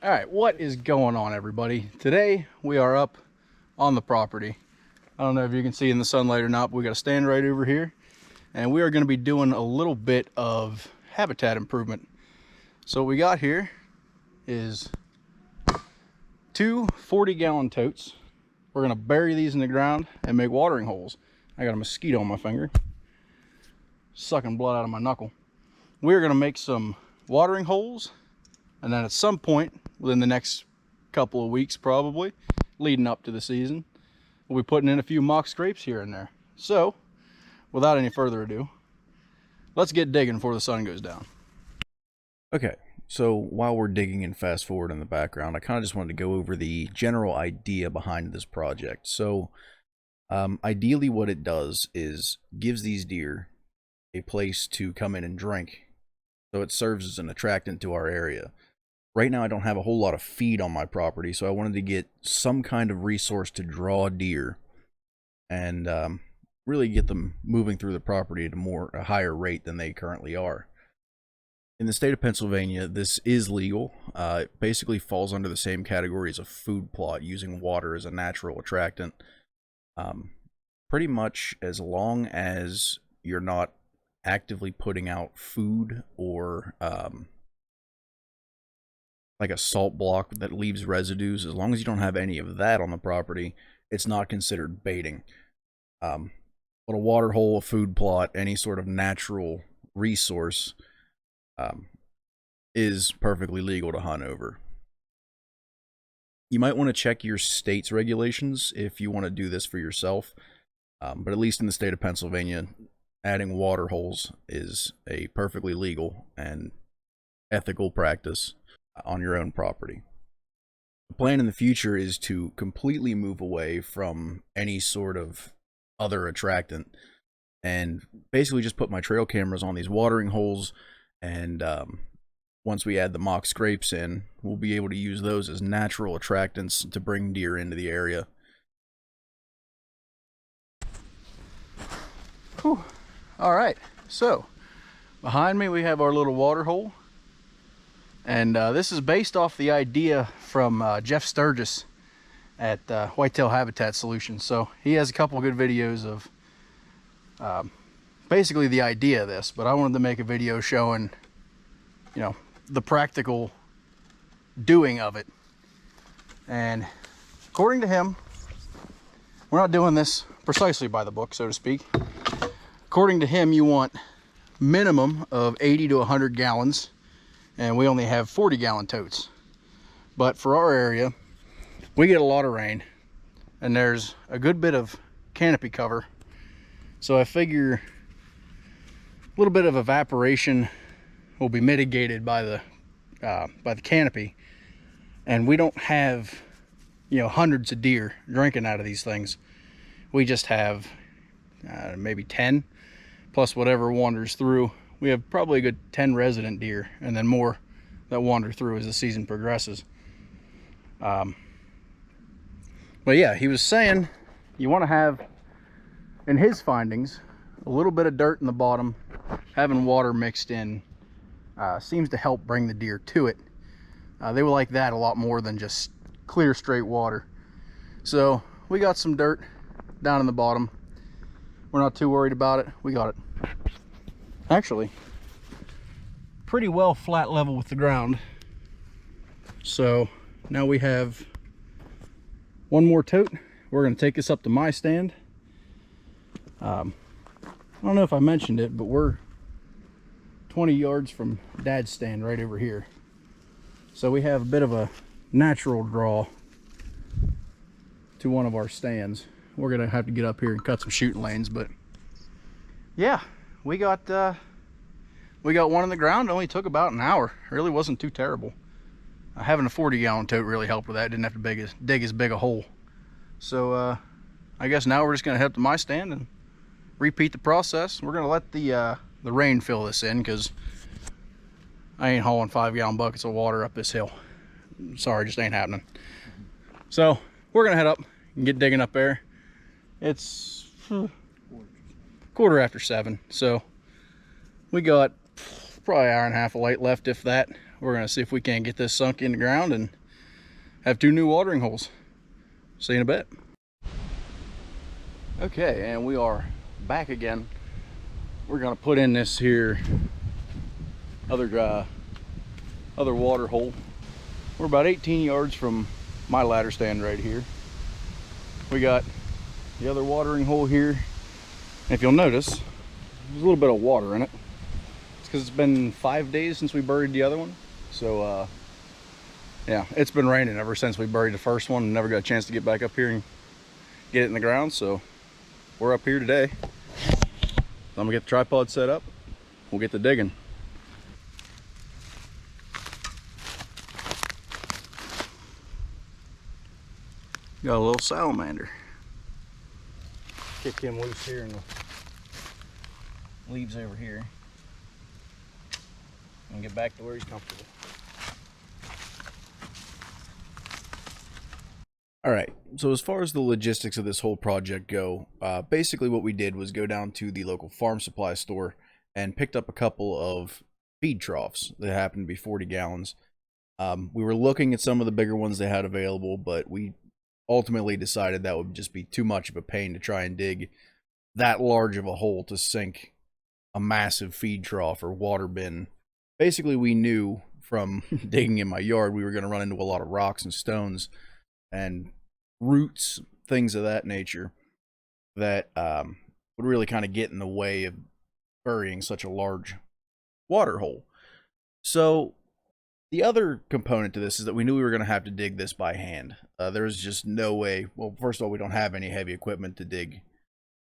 All right, what is going on, everybody? Today we are up on the property. I don't know if you can see in the sunlight or not, but we got a stand right over here, and we are going to be doing a little bit of habitat improvement. So what we got here is two 40-gallon totes. We're going to bury these in the ground and make watering holes. I got a mosquito on my finger, sucking blood out of my knuckle. We're going to make some watering holes, and then at some point within the next couple of weeks, probably leading up to the season, we'll be putting in a few mock scrapes here and there. So without any further ado, let's get digging before the sun goes down. Okay, so while we're digging and fast forward in the background, I kind of just wanted to go over the general idea behind this project. So ideally what it does is gives these deer a place to come in and drink, so it serves as an attractant to our area. Right now I don't have a whole lot of feed on my property, so I wanted to get some kind of resource to draw deer and really get them moving through the property at a higher rate than they currently are. In the state of Pennsylvania, this is legal. It basically falls under the same category as a food plot, using water as a natural attractant. Pretty much as long as you're not actively putting out food or like a salt block that leaves residues, as long as you don't have any of that on the property, it's not considered baiting. But a water hole, a food plot, any sort of natural resource is perfectly legal to hunt over. You might want to check your state's regulations if you want to do this for yourself, but at least in the state of Pennsylvania, adding water holes is a perfectly legal and ethical practice on your own property. The plan in the future is to completely move away from any sort of other attractant and basically just put my trail cameras on these watering holes, and once we add the mock scrapes in, we'll be able to use those as natural attractants to bring deer into the area. Whew. All right, so behind me we have our little water hole, and this is based off the idea from Jeff Sturgis at Whitetail Habitat Solutions. So he has a couple of good videos of basically the idea of this, but I wanted to make a video showing, you know, the practical doing of it. And according to him, we're not doing this precisely by the book, so to speak. According to him, you want minimum of 80 to 100 gallons, and we only have 40-gallon totes. But for our area, we get a lot of rain, and there's a good bit of canopy cover. So I figure a little bit of evaporation will be mitigated by the canopy, and we don't have, you know, hundreds of deer drinking out of these things. We just have maybe 10 plus whatever wanders through. We have probably a good 10 resident deer, and then more that wander through as the season progresses. But yeah, he was saying you want to have, in his findings, a little bit of dirt in the bottom. Having water mixed in seems to help bring the deer to it. They will like that a lot more than just clear straight water. So we got some dirt down in the bottom. We're not too worried about it. We got it actually pretty well flat level with the ground. So now we have one more tote. We're going to take this up to my stand. I don't know if I mentioned it, but we're 20 yards from Dad's stand right over here. So we have a bit of a natural draw to one of our stands. We're going to have to get up here and cut some shooting lanes, but yeah, we got one in the ground. It only took about an hour. It really wasn't too terrible. Having a 40-gallon tote really helped with that. Didn't have to dig as big a hole. So I guess now we're just going to head up to my stand and repeat the process. We're going to let the rain fill this in, because I ain't hauling 5-gallon buckets of water up this hill. Sorry, just ain't happening. So we're going to head up and get digging up there. It's 7:15, so we got probably an hour and a half of light left, if that. we're gonna see if we can't get this sunk in the ground and have 2 new watering holes. See you in a bit. Okay, and we are back again. We're gonna put in this here other water hole. We're about 18 yards from my ladder stand right here. We got the other watering hole here. And if you'll notice, there's a little bit of water in it. It's because it's been 5 days since we buried the other one. So yeah, it's been raining ever since we buried the first one and never got a chance to get back up here and get it in the ground. So we're up here today. I'm gonna get the tripod set up. We'll get to digging. Got a little salamander. Kick him loose here in the leaves over here. And get back to where he's comfortable. All right, so as far as the logistics of this whole project go, basically what we did was go down to the local farm supply store and picked up a couple of feed troughs that happened to be 40 gallons. We were looking at some of the bigger ones they had available, but we ultimately decided that would just be too much of a pain to try and dig that large of a hole to sink a massive feed trough or water bin. Basically, we knew from digging in my yard we were going to run into a lot of rocks and stones and roots, things of that nature, that would really kind of get in the way of burying such a large water hole. So the other component to this is that we knew we were going to have to dig this by hand. There's just no way. Well, first of all, we don't have any heavy equipment to dig,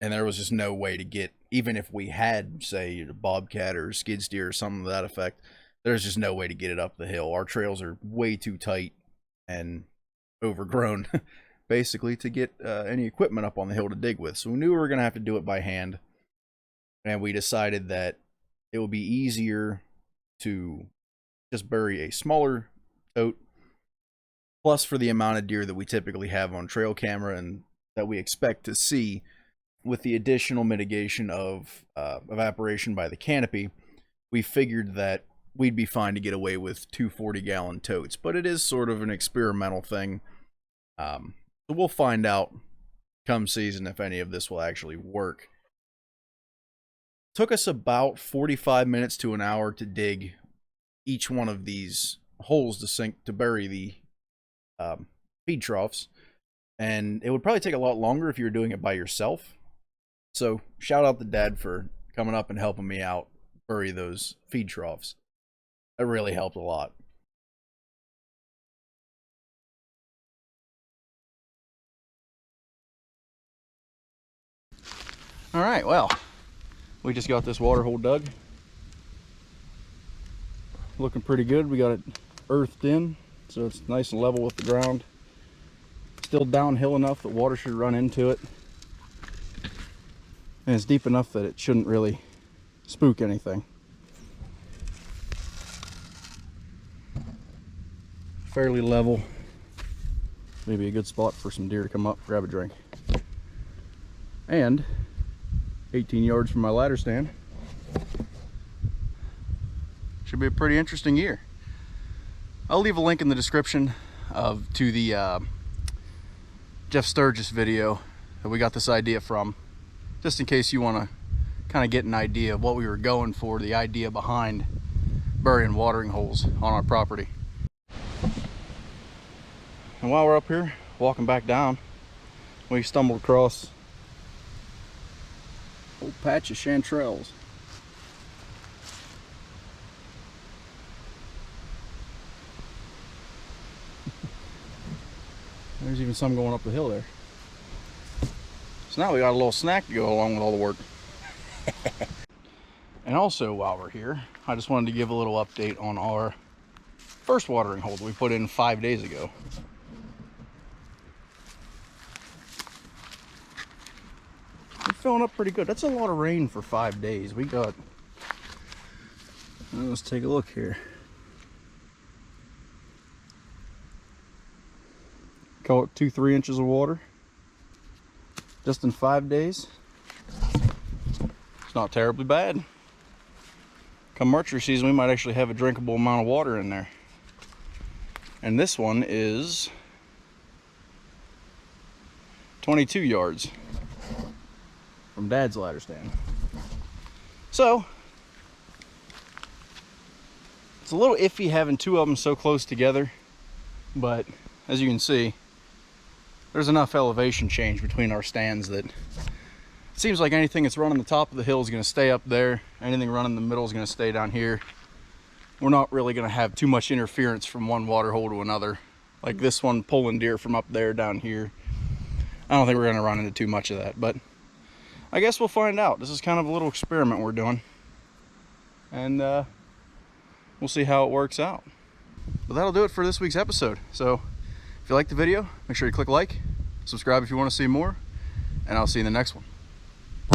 and there was just no way to get, even if we had, say, a bobcat or a skid steer or something to that effect, there's just no way to get it up the hill. Our trails are way too tight and overgrown, basically, to get any equipment up on the hill to dig with. So we knew we were going to have to do it by hand, and we decided that it would be easier to just bury a smaller tote, plus for the amount of deer that we typically have on trail camera and that we expect to see, with the additional mitigation of evaporation by the canopy, we figured that we'd be fine to get away with 2 40-gallon totes. But it is sort of an experimental thing. So we'll find out come season if any of this will actually work. Took us about 45 minutes to an hour to dig each one of these holes to bury the feed troughs, and it would probably take a lot longer if you were doing it by yourself. So shout out to Dad for coming up and helping me out bury those feed troughs. That really helped a lot. All right, well, we just got this water hole dug. Looking pretty good. We got it earthed in, so it's nice and level with the ground. Still downhill enough that water should run into it. And it's deep enough that it shouldn't really spook anything. Fairly level. Maybe a good spot for some deer to come up, grab a drink. And 18 yards from my ladder stand. Should be a pretty interesting year. I'll leave a link in the description to the Jeff Sturgis video that we got this idea from, just in case you want to kind of get an idea of what we were going for, the idea behind burying watering holes on our property. And while we're up here walking back down, we stumbled across a whole patch of chanterelles. There's even some going up the hill there. So now we got a little snack to go along with all the work. And also, while we're here, I just wanted to give a little update on our first watering hole that we put in 5 days ago. We're filling up pretty good. That's a lot of rain for 5 days. We got, let's take a look here. Call it 2-3 inches of water just in 5 days. It's not terribly bad. Come March season, we might actually have a drinkable amount of water in there. And this one is 22 yards from Dad's ladder stand. So it's a little iffy having two of them so close together, but as you can see, there's enough elevation change between our stands that it seems like anything that's running the top of the hill is going to stay up there. Anything running the middle is going to stay down here. We're not really going to have too much interference from one water hole to another. Like this one pulling deer from up there down here. I don't think we're going to run into too much of that, but I guess we'll find out. This is kind of a little experiment we're doing. And we'll see how it works out. But that'll do it for this week's episode. So if you like the video, make sure you click like, subscribe if you want to see more, and I'll see you in the next one.